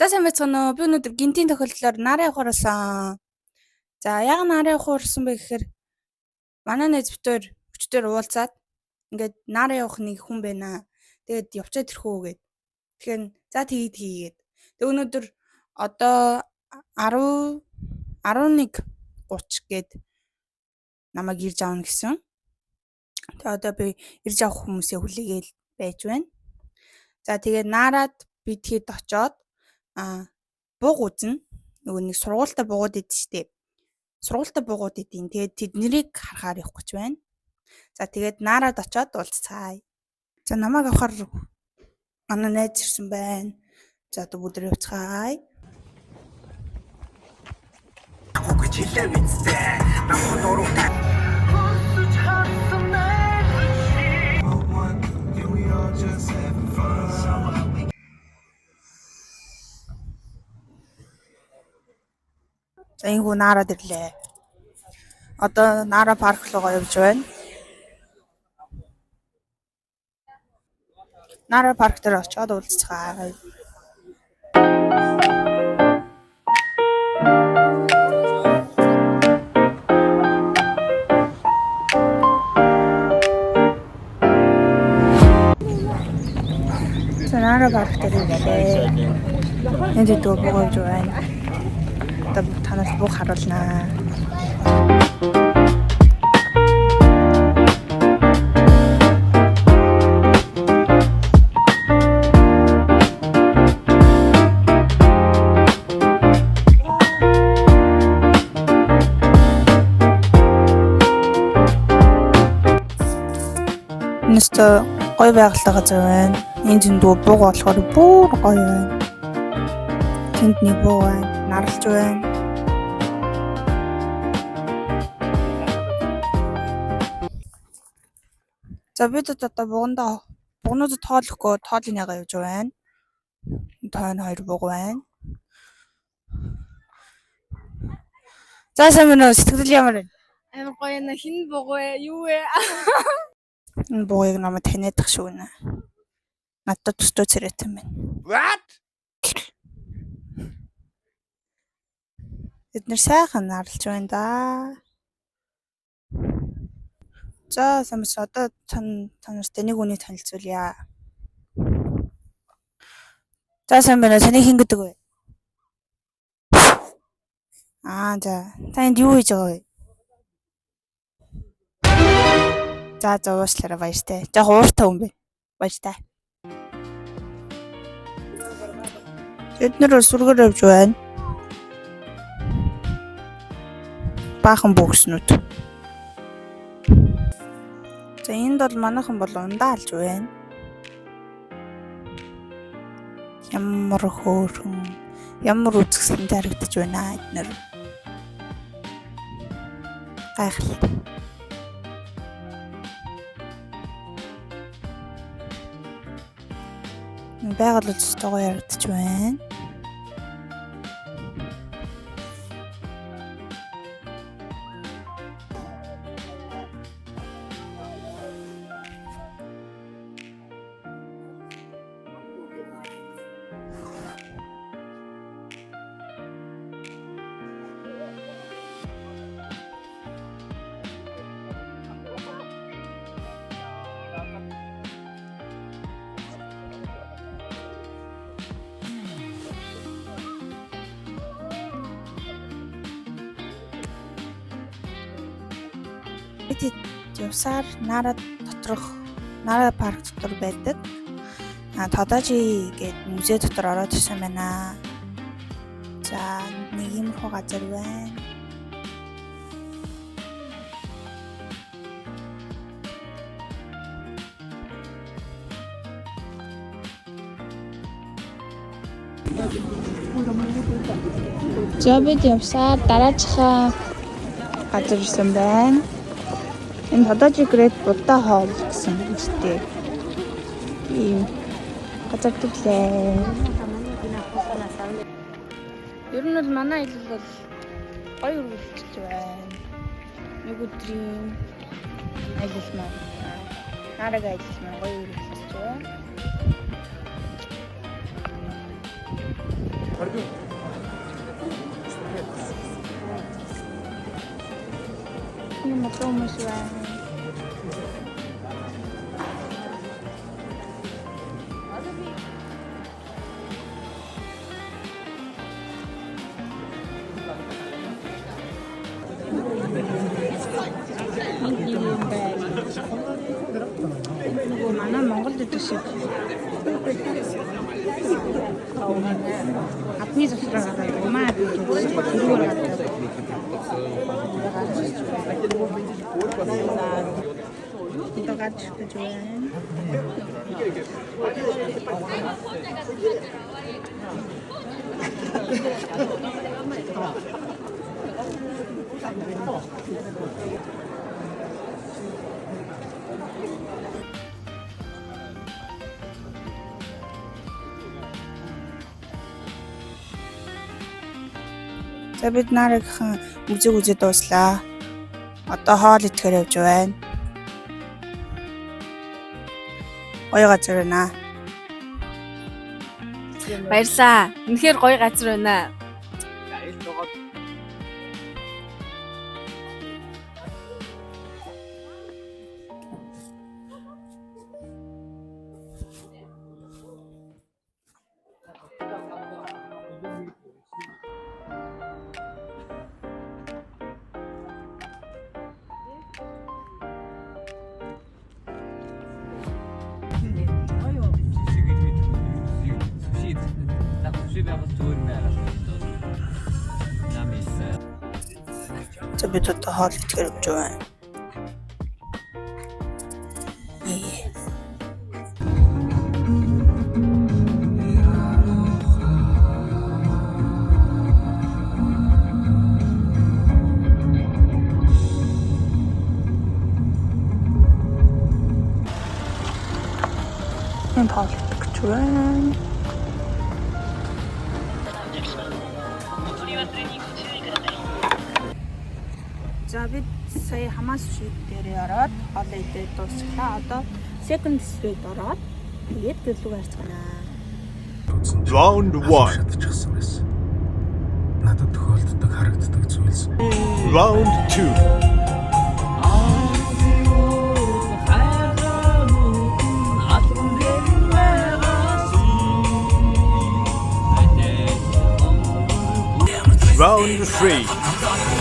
За сайн байцгаана уу? Би өнөөдөр гинтийн тохиолдлоор нараа явахаар болсон. За яг нараа явах урсан бэ гэхээр манай найз битээр өчтөр уулзаад ингээд нараа явах нэг хүн байна. Тэгээд явчаад ирэх үү гэд. Тэгэхээр за хийгээд. Тэг өнөөдөр одоо 11:30 гээд намайг ирж аавна гэсэн. Тэг одоо би ирж авах хүмүүсээ хүлээгээл байж байна. За тэгээд нараад би тэгэд очоод бууг үзнэ. Нөгөө нэг сургуультай буугууд идэв штеп. Сургуультай буугууд идэв. Тэгээд тэднийг харахаар явах гэж байна. За тэгээд нараад очоод уулзцаая. За намайг авахар манай найз ирсэн байна. За одоо бүдэр явцгаая. Хөгж хэлээ мэдээ. Намайг нуруу За ингүү нараад ирлээ. Одоо Нара парк руу явж байна. Нара парк дээр очиод уулзцгаая. Нара парк дээр ирлээ. Энд дүү бууж байна. Танаас буух харуулнаа. Нэстэ гоё байгальтай газар байна. Энд зөндөө бууг болохоор бүр гоё байна. Тэнд нэг буу байна. Нарлж байна. За бид одоо буугнуудад тоолохгүй тоолын яга явж байна. Тойн 2 бууг байна. За сайн байна уу? Сэтгэл ямар байна? Амар гоё на хин бууг вэ? Юу вэ? Энэ буугийг намайг таниадах шүү нэ. Надад төстөө царайтай байна. What? Эдгээр сайхан нарлж байна да. За самс одоо танаас тэнийг үний танилцуулъя. За сайн байна. Таны хин гэдэг вэ? За танд юу хийж байгаа вэ? За уушлаарай баяртай. Жог ууртай хүн бэ. Баяртай. Эдгээр сүргээр явж байна. Баахан бөкснүүд. За энд бол манайхан бол ундаа алж байна. Ямар хөөрхөн, ямар үзэсгэлэнтэй харагдаж байна эдгээр. Гайхалтай. Байгаль үзэстэйгоо яригдаж байна. Бид явсаар Нара парк дотор байдаг. Тодожи гээд музей дотор ороод ирсэн байна. За нэг юм хоо газар байна. За бид явсаар дараачихаа газар ирсэн байна. Энэ Тодожи Great Buddha Hall гэсэн үгтэй. Ийм газар төрлөө. Ер нь бол манай аялал бол гоё үргэлжлэж байна. Нэг өдрийн аялал маань Нарагийн аялал маань гоё үргэлжлэж байна. Юм хүмүүс байна. Манай Монголд идэх шиг. Апны засвар гараад маа дөрөөр гараад. Ito garч гэж байна. За бид нарийнхан үзэг үзэж дууслаа. Одоо хоол идэхээр явж байна. Гоё газар байна. Баярлаа. Үнэхээр гоё газар байна. За бид одоо хоол идэхээр явж байна. Энэ хоол идэх гэж байна. За бид сая хамаас шийд дээр ороод хоол идээд дуусчлаа. Одоо second street ороод тэгээд гэрлүүг харцгаана. Round 1. Шатчихсан байсан. Надад тохиолддог харагддаг зүйлс. Round 2. Round 3.